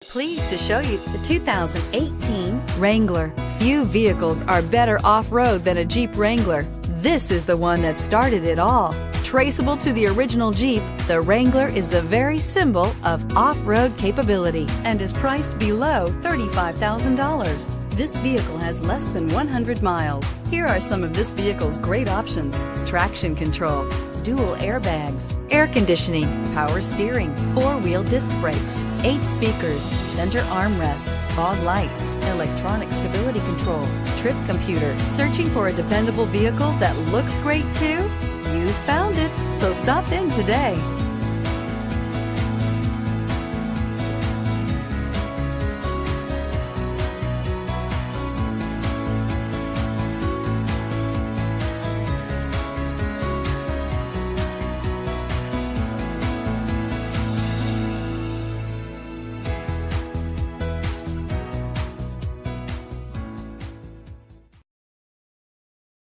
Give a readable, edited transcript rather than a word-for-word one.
Pleased to show you the 2018 Wrangler. Few vehicles are better off-road than a Jeep Wrangler. This is the one that started it all. Traceable to the original Jeep, the Wrangler is the very symbol of off-road capability and is priced below $35,000. This vehicle has less than 100 miles. Here are some of this vehicle's great options: traction control, dual airbags, air conditioning, power steering, four-wheel disc brakes, 8 speakers, center armrest, fog lights, electronic stability control, trip computer. Searching for a dependable vehicle that looks great too? You found it, so stop in today.